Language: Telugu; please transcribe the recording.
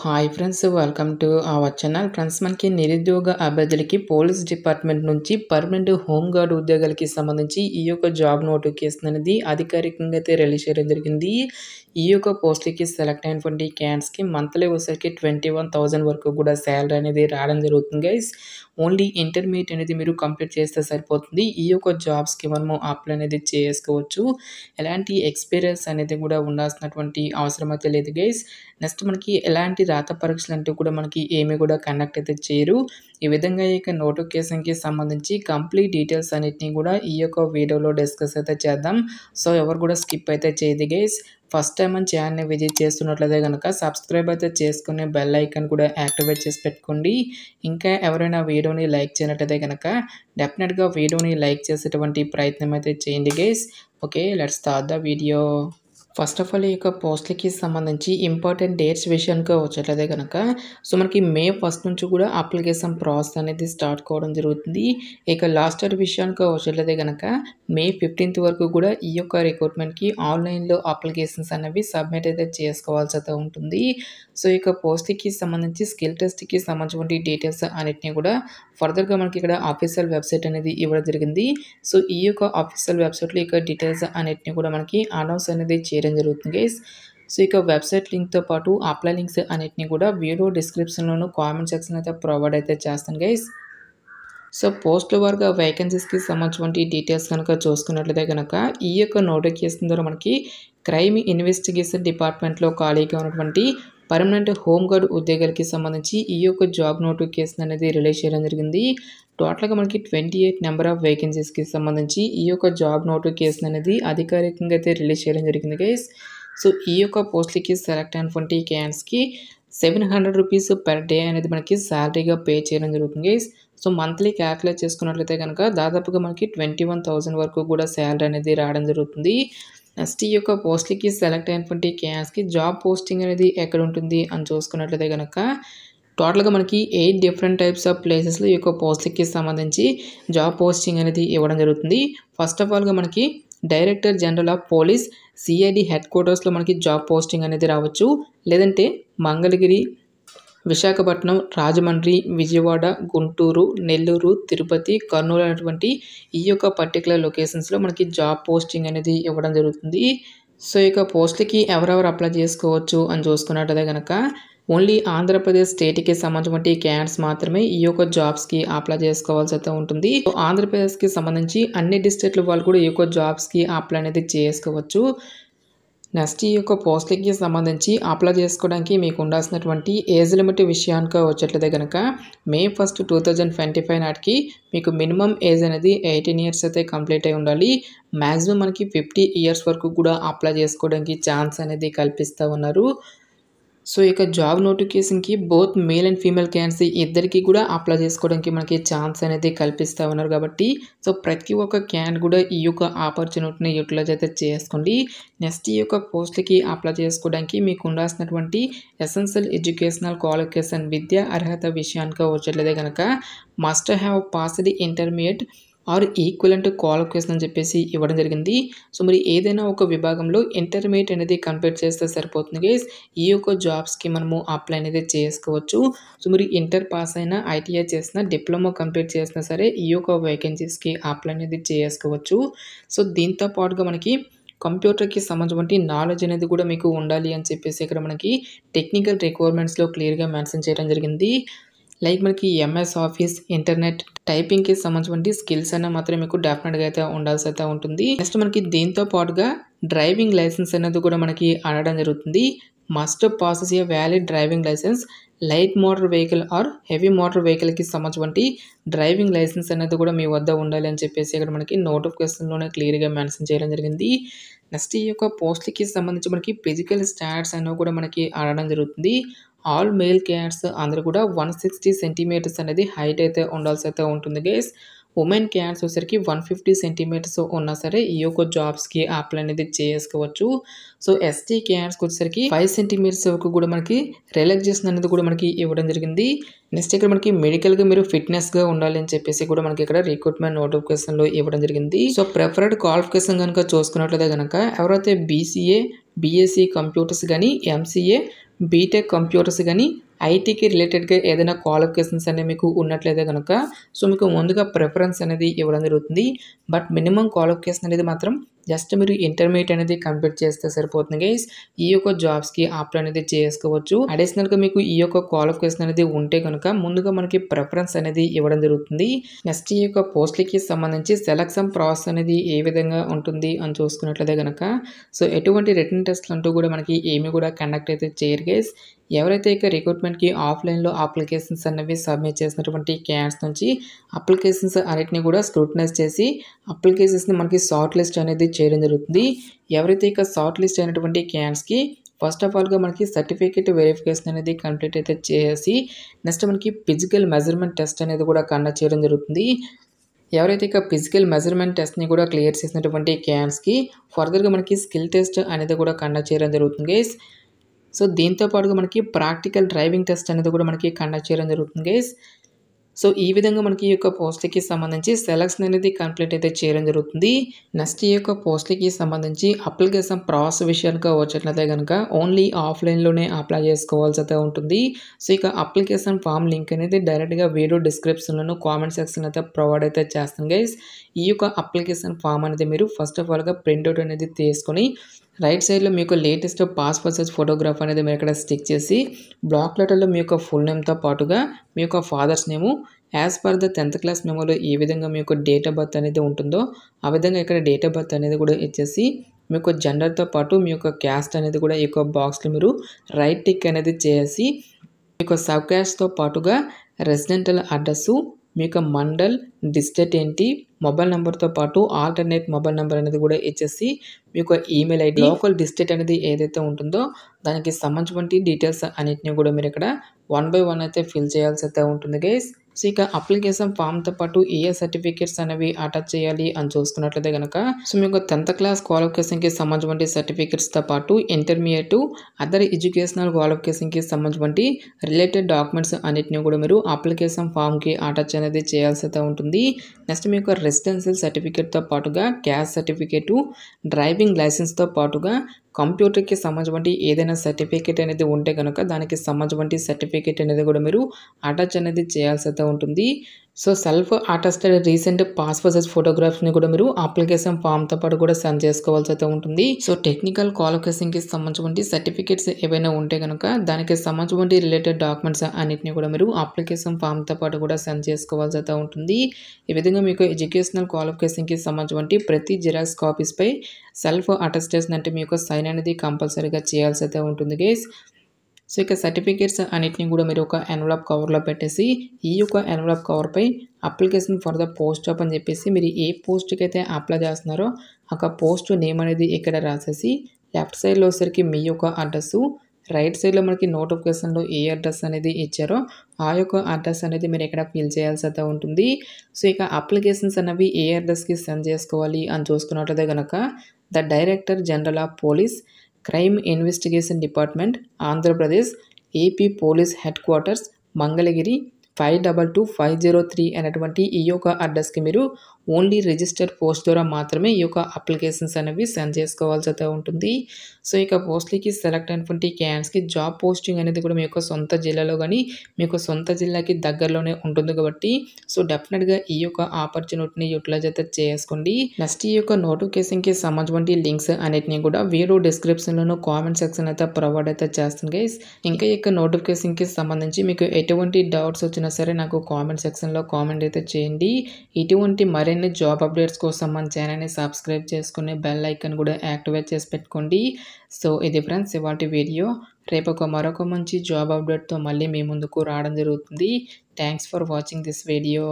Hi friends, welcome to our channel. Friends, మనకి నిరుద్యోగ అభ్యర్థులకి పోలీస్ డిపార్ట్మెంట్ నుంచి పర్మనెంట్ హోమ్ గార్డ్ ఉద్యోగాలకి సంబంధించి ఈ యొక్క జాబ్ నోటిఫికేషన్ అనేది అధికారికంగా అయితే రిలీజ్ చేయడం జరిగింది. ఈ యొక్క పోస్ట్లకి సెలెక్ట్ అయినటువంటి క్యాండిడేట్స్కి మంత్లీ వచ్చేసరికి 21,000 వరకు కూడా శాలరీ అనేది రావడం జరుగుతుంది గైస్. ఓన్లీ ఇంటర్మీడియట్ అనేది మీరు కంప్లీట్ చేస్తే సరిపోతుంది. ఈ యొక్క జాబ్స్కి మనము అప్లై అనేది చేసుకోవచ్చు. ఎలాంటి ఎక్స్పీరియన్స్ అనేది కూడా ఉండాల్సినటువంటి అవసరం అయితే లేదు గైస్. నెక్స్ట్ మనకి ఎలాంటి రాత పరీక్షలు అంటూ కూడా మనకి ఏమి కూడా కండక్ట్ అయితే చేయరు. ఈ విధంగా ఈ యొక్క నోటిఫికేషన్కి సంబంధించి కంప్లీట్ డీటెయిల్స్ అన్నిటిని కూడా ఈ యొక్క వీడియోలో డిస్కస్ అయితే చేద్దాం. సో ఎవరు కూడా స్కిప్ అయితే చేయదు గైస్. ఫస్ట్ టైం మన ఛానల్ని విజిట్ చేస్తున్నట్లయితే కనుక సబ్స్క్రైబ్ అయితే చేసుకుని బెల్ ఐకాన్ కూడా యాక్టివేట్ చేసి పెట్టుకోండి. ఇంకా ఎవరైనా వీడియోని లైక్ చేయనట్లయితే కనుక డెఫినెట్గా వీడియోని లైక్ చేసేటువంటి ప్రయత్నం అయితే చేయండి guys. Okay, let's start the video. First of all ఈ యొక్క పోస్ట్లకి సంబంధించి ఇంపార్టెంట్ డేట్స్ విషయానికి వచ్చేట్లయితే కనుక మనకి మే 1 నుంచి కూడా అప్లికేషన్ ప్రాసెస్ అనేది స్టార్ట్ కావడం జరుగుతుంది. ఇక లాస్ట్ డేట్ విషయానికి వచ్చేట్లయితే కనుక మే 15 వరకు కూడా ఈ యొక్క రిక్రూట్మెంట్కి ఆన్లైన్లో అప్లికేషన్స్ అనేవి సబ్మిట్ అయితే చేసుకోవాల్సి అయితే ఉంటుంది. సో ఇక పోస్ట్కి సంబంధించి స్కిల్ టెస్ట్కి సంబంధించిన డీటెయిల్స్ అన్నిటిని కూడా ఫర్దర్గా మనకి ఇక్కడ ఆఫీషియల్ వెబ్సైట్ అనేది ఇవ్వడం జరిగింది. సో ఈ యొక్క ఆఫీషియల్ వెబ్సైట్లో ఇక డీటెయిల్స్ అన్నిటిని కూడా మనకి అనౌన్స్ అనేది చేయడం జరుగుతుంది గైస్. సో ఇక వెబ్సైట్ లింక్తో పాటు అప్లై లింక్స్ అన్నిటిని కూడా వీడియో డిస్క్రిప్షన్లోను కామెంట్ సెక్షన్ అయితే ప్రొవైడ్ అయితే చేస్తాను గైస్. సో పోస్టుల వారుగా వేకెన్సీస్కి సంబంధించిన డీటెయిల్స్ కనుక చూసుకున్నట్లయితే కనుక ఈ యొక్క నోటిఫికేషన్ ద్వారా మనకి క్రైమ్ ఇన్వెస్టిగేషన్ డిపార్ట్మెంట్లో ఖాళీగా ఉన్నటువంటి పర్మనెంట్ హోమ్ గార్డ్ ఉద్యోగాలకి సంబంధించి ఈ యొక్క జాబ్ నోటిఫికేషన్ అనేది రిలీజ్ చేయడం జరిగింది. టోటల్గా మనకి 28 నెంబర్ ఆఫ్ వేకెన్సీస్కి సంబంధించి ఈ యొక్క జాబ్ నోటిఫికేషన్ అనేది అధికారికంగా అయితే రిలీజ్ చేయడం జరిగింది గైస్. సో ఈ యొక్క పోస్ట్లకి సెలెక్ట్ అయినటువంటి క్యాండిడేట్స్కి 700 రూపీస్ పర్ డే అనేది మనకి శాలరీగా పే చేయడం జరుగుతుంది గైస్. సో మంత్లీ క్యాల్కులేట్ చేసుకున్నట్లయితే కనుక దాదాపుగా మనకి 21,000 వరకు కూడా శాలరీ అనేది రావడం జరుగుతుంది. నెక్స్ట్ ఈ యొక్క పోస్ట్లకి సెలెక్ట్ అయినటువంటి క్యాండిడేట్స్కి జాబ్ పోస్టింగ్ అనేది ఎక్కడ ఉంటుంది అని చూసుకున్నట్లయితే కనుక టోటల్గా మనకి 8 డిఫరెంట్ టైప్స్ ఆఫ్ ప్లేసెస్లో ఈ యొక్క పోస్ట్లకి సంబంధించి జాబ్ పోస్టింగ్ అనేది ఇవ్వడం జరుగుతుంది. ఫస్ట్ ఆఫ్ ఆల్గా మనకి director general of police CID head క్వార్టర్స్లో మనకి జాబ్ పోస్టింగ్ అనేది రావచ్చు. లేదంటే మంగళగిరి, విశాఖపట్నం, రాజమండ్రి, విజయవాడ, గుంటూరు, నెల్లూరు, తిరుపతి, కర్నూలు అనేటువంటి ఈ యొక్క పర్టికులర్ లొకేషన్స్లో మనకి జాబ్ పోస్టింగ్ అనేది ఇవ్వడం జరుగుతుంది. సో ఇక పోస్ట్లకి ఎవరెవరు అప్లై చేసుకోవచ్చు అని చూసుకున్నట్లయితే కనుక ఓన్లీ ఆంధ్రప్రదేశ్ స్టేట్కి సంబంధించిన క్యాండిడేట్స్ మాత్రమే ఈ యొక్క జాబ్స్కి అప్లై చేసుకోవాల్సి అయితే ఉంటుంది. సో ఆంధ్రప్రదేశ్కి సంబంధించి అన్ని డిస్ట్రిక్ట్ల వాళ్ళు కూడా ఈ యొక్క జాబ్స్కి అప్లై అనేది చేసుకోవచ్చు. నెక్స్ట్ ఈ యొక్క పోస్ట్లకి సంబంధించి అప్లై చేసుకోవడానికి మీకు ఉండాల్సినటువంటి ఏజ్ లిమిట్ విషయానికి వచ్చేట్లయితే కనుక మే 1, 2025 నాటికి మీకు మినిమం ఏజ్ అనేది 18 ఇయర్స్ అయితే కంప్లీట్ అయి ఉండాలి. మ్యాక్సిమం మనకి 50 ఇయర్స్ వరకు కూడా అప్లై చేసుకోవడానికి ఛాన్స్ అనేది కల్పిస్తూ ఉన్నారు. సో ఇక జాబ్ నోటిఫికేషన్కి both male and female candidates ఇద్దరికి కూడా అప్లై చేసుకోవడానికి మనకి ఛాన్స్ అనేది కల్పిస్తూ ఉన్నారు కాబట్టి సో ప్రతి ఒక్క క్యాండిడేట్ కూడా ఈ యొక్క ఆపర్చునిటీని యూటిలైజ్ అయితే చేసుకోండి. నెక్స్ట్ ఈ యొక్క పోస్ట్లకి అప్లై చేసుకోవడానికి మీకు ఉండాల్సినటువంటి ఎసెన్షియల్ ఎడ్యుకేషనల్ క్వాలిఫికేషన్ విద్యా అర్హత విషయానికి వచ్చేట్లయితే కనుక must have passed intermediate or equivalent qualification అని చెప్పేసి ఇవ్వడం జరిగింది. సో మరి ఏదైనా ఒక విభాగంలో ఇంటర్మీడియట్ అనేది కంప్లీట్ చేస్తే సరిపోతుంది గైస్. ఈ యొక్క జాబ్స్కి మనము అప్లై అనేది చేసుకోవచ్చు. సో మరి ఇంటర్ పాస్ అయినా, ఐటీఐ చేసినా, డిప్లొమా కంప్లీట్ చేసినా సరే ఈ యొక్క వేకెన్సీస్కి అప్లై అనేది చేసుకోవచ్చు. సో దీంతో పాటుగా మనకి కంప్యూటర్కి సంబంధించిన నాలెడ్జ్ అనేది కూడా మీకు ఉండాలి అని చెప్పేసి ఇక్కడ మనకి టెక్నికల్ రిక్వైర్మెంట్స్లో క్లియర్గా మెన్షన్ చేయడం జరిగింది. లైక్ మనకి ఎంఎస్ ఆఫీస్, ఇంటర్నెట్, టైపింగ్కి సంబంధించిన స్కిల్స్ అయినా మాత్రం మీకు డెఫినెట్గా అయితే ఉండాల్సి అయితే ఉంటుంది. నెక్స్ట్ మనకి దీంతో పాటుగా డ్రైవింగ్ లైసెన్స్ అనేది కూడా మనకి అడగడం జరుగుతుంది. Must passes a valid driving licence, light motor vehicle or heavy motor వెహికల్కి సంబంధించిన డ్రైవింగ్ లైసెన్స్ అనేది కూడా మీ వద్ద ఉండాలి అని చెప్పేసి ఇక్కడ మనకి నోటిఫికేషన్లోనే క్లియర్గా మెన్షన్ చేయడం జరిగింది. నెక్స్ట్ ఈ యొక్క పోస్ట్లకి సంబంధించి మనకి ఫిజికల్ స్టాట్స్ అనేవి కూడా మనకి అడగడం జరుగుతుంది. ఆల్ మేల్ క్యాండిడేట్స్ అందరూ కూడా 160 సెంటీమీటర్స్ అనేది హైట్ అయితే ఉండాల్సి అయితే ఉంటుంది గైస్. ఉమెన్ క్యాండిడేట్స్ వచ్చేసరికి 150 సెంటీమీటర్స్ ఉన్నా సరే ఈ యొక్క జాబ్స్కి అప్లై అనేది చేసుకోవచ్చు. సో ఎస్టీ క్యాండిడేట్స్కి వచ్చేసరికి 5 సెంటీమీటర్స్ వరకు కూడా మనకి రిలాక్సేషన్ అనేది కూడా మనకి ఇవ్వడం జరిగింది. నెక్స్ట్ ఇక్కడ మనకి మెడికల్గా మీరు ఫిట్నెస్గా ఉండాలి అని చెప్పేసి కూడా మనకి ఇక్కడ రిక్రూట్మెంట్ నోటిఫికేషన్లో ఇవ్వడం జరిగింది. సో ప్రిఫర్డ్ క్వాలిఫికేషన్ కనుక చూసుకున్నట్లయితే కనుక ఎవరైతే బీసీఏ బీఎస్సీ కంప్యూటర్స్ కానీ, ఎంసీఏ, బీటెక్ కంప్యూటర్స్ కానీ, ఐటీకి రిలేటెడ్‌గా ఏదైనా క్వాలిఫికేషన్స్ అనేవి మీకు ఉన్నట్లయితే గనుక సో, మీకు ముందుగా ప్రిఫరెన్స్ అనేది ఇవ్వడం జరుగుతుంది. బట్ మినిమమ్ క్వాలిఫికేషన్ అనేది మాత్రం జస్ట్ మీరు ఇంటర్మీడియేట్ అనేది కంప్లీట్ చేస్తే సరిపోతుంది గైస్. ఈ యొక్క జాబ్స్‌కి అప్లై అనేది చేసుకోవచ్చు. అడిషనల్‌గా మీకు ఈ యొక్క క్వాలిఫికేషన్ అనేది ఉంటే గనుక ముందుగా మనకి ప్రిఫరెన్స్ అనేది ఇవ్వడం జరుగుతుంది. నెక్స్ట్ ఈ యొక్క పోస్ట్‌లకి సంబంధించి సెలక్షన్ ప్రాసెస్ అనేది ఏ విధంగా ఉంటుంది అని చూసుకున్నట్లయితే గనక సో, ఎటువంటి రిటన్ టెస్ట్‌లు అంటూ కూడా మనకి ఏమి కూడా కండక్ట్ అయితే చేయరు గైస్. ఎవరైతే ఇక రిక్రూట్మెంట్‌కి ఆఫ్‌లైన్‌లో అప్లికేషన్స్ అనేవి సబ్మిట్ చేసినటువంటి క్యాండిడేట్స్ నుంచి అప్లికేషన్స్ అన్నిటిని కూడా స్క్రూటినైజ్ చేసి అప్లికేషన్స్‌ని మనకి షార్ట్ లిస్ట్ అనేది చేయడం జరుగుతుంది. ఎవరైతే ఇక షార్ట్ లిస్ట్ అయినటువంటి క్యాండిడేట్స్‌కి ఫస్ట్ ఆఫ్ ఆల్‌గా మనకి సర్టిఫికేట్ వెరిఫికేషన్ అనేది కంప్లీట్ అయితే చేసి నెక్స్ట్ మనకి ఫిజికల్ మెజర్‌మెంట్ టెస్ట్ అనేది కూడా కండక్ట్ చేయడం జరుగుతుంది. ఎవరైతే ఇక ఫిజికల్ మెజర్‌మెంట్ టెస్ట్‌ని కూడా క్లియర్ చేసినటువంటి క్యాండిడేట్స్‌కి ఫర్దర్‌గా మనకి స్కిల్ టెస్ట్ అనేది కూడా కండక్ట్ చేయడం జరుగుతుంది గైస్. సో, దీంతో పాటుగా మనకి ప్రాక్టికల్ డ్రైవింగ్ టెస్ట్ అనేది కూడా మనకి కండక్ట్ చేయడం జరుగుతుంది గైస్. సో, ఈ విధంగా మనకి ఈ యొక్క పోస్ట్‌లకి సంబంధించి సెలక్షన్ అనేది కంప్లీట్ అయితే చేయడం జరుగుతుంది. నెక్స్ట్ ఈ యొక్క పోస్ట్‌లకి సంబంధించి అప్లికేషన్ ప్రాసెస్ విషయానికి వచ్చేట్లయితే గనుక ఓన్లీ ఆఫ్‌లైన్‌లోనే అప్లై చేసుకోవాల్సి అయితే ఉంటుంది. సో, ఇక అప్లికేషన్ ఫామ్ లింక్ అనేది డైరెక్ట్‌గా వీడియో డిస్క్రిప్షన్‌లోను కామెంట్ సెక్షన్‌లో అయితే ప్రొవైడ్ అయితే చేస్తాను గైస్. ఈ యొక్క అప్లికేషన్ ఫామ్ అనేది మీరు ఫస్ట్ ఆఫ్ ఆల్‌గా ప్రింట్‌ఔట్ అనేది తీసుకొని రైట్ సైడ్‌లో మీ యొక్క లేటెస్ట్ పాస్‌పోర్ట్ సైజ్ ఫోటోగ్రాఫ్ అనేది మీరు ఇక్కడ స్టిక్ చేసి బ్లాక్ లెటర్‌లో మీ యొక్క ఫుల్ నేమ్‌తో పాటుగా మీ యొక్క father's name as per the 10th class మెమోలో ఏ విధంగా మీ యొక్క డేట్ ఆఫ్ బర్త్ అనేది ఉంటుందో ఆ విధంగా ఇక్కడ డేట్ ఆఫ్ బర్త్ అనేది కూడా ఇచ్చేసి మీ యొక్క జెండర్‌తో పాటు మీ యొక్క క్యాస్ట్ అనేది కూడా ఈ యొక్క బాక్స్‌లో మీరు రైట్ టిక్ అనేది చేసి మీ యొక్క సబ్ క్యాస్ట్‌తో పాటుగా రెసిడెంటల్ అడ్రస్సు, మీ యొక్క మండల్, డిస్ట్రిక్ట్ ఏంటి, మొబైల్ నెంబర్‌తో పాటు ఆల్టర్నేట్ మొబైల్ నెంబర్ అనేది కూడా ఇచ్చేసి మీ యొక్క ఈమెయిల్ ఐడీ, లోకల్ డిస్ట్రిక్ట్ అనేది ఏదైతే ఉంటుందో దానికి సంబంధించినటువంటి డీటెయిల్స్ అన్నిటిని కూడా మీరు ఇక్కడ 1 బై 1 అయితే ఫిల్ చేయాల్సి అయితే ఉంటుంది గైస్. సో, ఇక అప్లికేషన్ ఫామ్‌తో పాటు ఏ సర్టిఫికేట్స్ అనేవి అటాచ్ చేయాలి అని చూసుకున్నట్లయితే గనక సో, మీకు 10th క్లాస్ క్వాలిఫికేషన్‌కి సంబంధించినటువంటి సర్టిఫికేట్స్‌తో పాటు ఇంటర్మీడియేట్, అదర్ ఎడ్యుకేషనల్ క్వాలిఫికేషన్‌కి సంబంధించినటువంటి రిలేటెడ్ డాక్యుమెంట్స్ అన్నిటిని కూడా మీరు అప్లికేషన్ ఫామ్‌కి అటాచ్ అనేది చేయాల్సి అయితే ఉంటుంది. నెక్స్ట్ మీ యొక్క రెసిడెన్షియల్ సర్టిఫికేట్‌తో పాటుగా క్యాస్ట్ సర్టిఫికేటు, డ్రైవింగ్ లైసెన్స్‌తో పాటుగా కంప్యూటర్‌కి సంబంధించినటువంటి ఏదైనా సర్టిఫికేట్ అనేది ఉంటే గనక దానికి సంబంధించినటువంటి సర్టిఫికేట్ అనేది కూడా మీరు అటాచ్ అనేది చేయాల్సి అయితే ఉంటుంది. So, self attested recent passport size ఫోటోగ్రాఫ్స్‌ని కూడా మీరు అప్లికేషన్ ఫామ్‌తో పాటు కూడా సెండ్ చేసుకోవాల్సి అయితే ఉంటుంది. సో, టెక్నికల్ క్వాలిఫికేషన్‌కి సంబంధించినటువంటి సర్టిఫికేట్స్ ఏవైనా ఉంటే గనక దానికి సంబంధించినటువంటి రిలేటెడ్ డాక్యుమెంట్స్ అన్నిటిని కూడా మీరు అప్లికేషన్ ఫామ్‌తో పాటు కూడా సెండ్ చేసుకోవాల్సి అయితే ఉంటుంది. ఈ విధంగా మీకు ఎడ్యుకేషనల్ క్వాలిఫికేషన్‌కి సంబంధించినటువంటి ప్రతి జిరాక్స్ కాపీస్‌పై సెల్ఫ్ అటెస్టేషన్ అంటే మీ యొక్క సైన్ అనేది కంపల్సరీగా చేయాల్సి అయితే ఉంటుంది గైస్. సో, ఇక సర్టిఫికేట్స్ అన్నిటిని కూడా మీరు ఒక ఎన్వలప్ కవర్‌లో పెట్టేసి ఈ యొక్క ఎన్వలప్ కవర్‌పై application for the post job అని చెప్పేసి మీరు ఏ పోస్ట్‌కి అయితే అప్లై చేస్తున్నారో ఆ పోస్ట్ నేమ్ అనేది ఇక్కడ రాసేసి లెఫ్ట్ సైడ్‌లో వచ్చేసరికి మీ యొక్క అడ్రస్సు, రైట్ సైడ్‌లో మనకి నోటిఫికేషన్‌లో ఏ అడ్రస్ అనేది ఇచ్చారో ఆ యొక్క అడ్రస్ అనేది మీరు ఇక్కడ ఫిల్ చేయాల్సి అయితే ఉంటుంది. సో, ఇక అప్లికేషన్స్ అనేవి ఏ అడ్రస్‌కి సెండ్ చేసుకోవాలి అని చూసుకున్నట్లయితే గనక the director general of police, crime investigation department, Andhra Pradesh, AP police head quarters, Mangalagiri 522503 అనేటువంటి ఈ యొక్క అడ్రస్‌కి మీరు ఓన్లీ రిజిస్టర్ పోస్ట్ ద్వారా మాత్రమే ఈ యొక్క అప్లికేషన్స్ అనేవి సెండ్ చేసుకోవాల్సి అయితే ఉంటుంది. సో, ఇక పోస్ట్‌లకి సెలెక్ట్ అయినటువంటి క్యాండిడేట్స్‌కి జాబ్ పోస్టింగ్ అనేది కూడా మీ యొక్క సొంత జిల్లాలో గానీ, మీ యొక్క సొంత జిల్లాకి దగ్గరలోనే ఉంటుంది కాబట్టి సో, డెఫినిట్‌గా ఈ యొక్క ఆపర్చునిటీని యూటిలైజ్ అయితే చేసుకోండి. నెక్స్ట్ ఈ యొక్క నోటిఫికేషన్‌కి సంబంధించినటువంటి లింక్స్ అన్నిటిని కూడా వీడియో డిస్క్రిప్షన్‌లోను కామెంట్ సెక్షన్ అయితే ప్రొవైడ్ అయితే చేస్తాను గైస్. ఇంకా ఈ యొక్క నోటిఫికేషన్‌కి సంబంధించి మీకు ఎటువంటి డౌట్స్ వచ్చినా సరే నాకు కామెంట్ సెక్షన్‌లో కామెంట్ అయితే చేయండి. ఇటువంటి మరిన్ని జాబ్ అప్డేట్స్ కోసం మన ఛానల్‌ని సబ్స్క్రైబ్ చేసుకొని బెల్ ఐకాన్ కూడా యాక్టివేట్ చేసి పెట్టుకోండి. సో, ఇది ఫ్రెండ్స్ ఇవాల్టి వీడియో. రేపు మరొక మంచి జాబ్ అప్డేట్‌తో మళ్ళీ మీ ముందుకు రావడం జరుగుతుంది. Thanks for watching this video.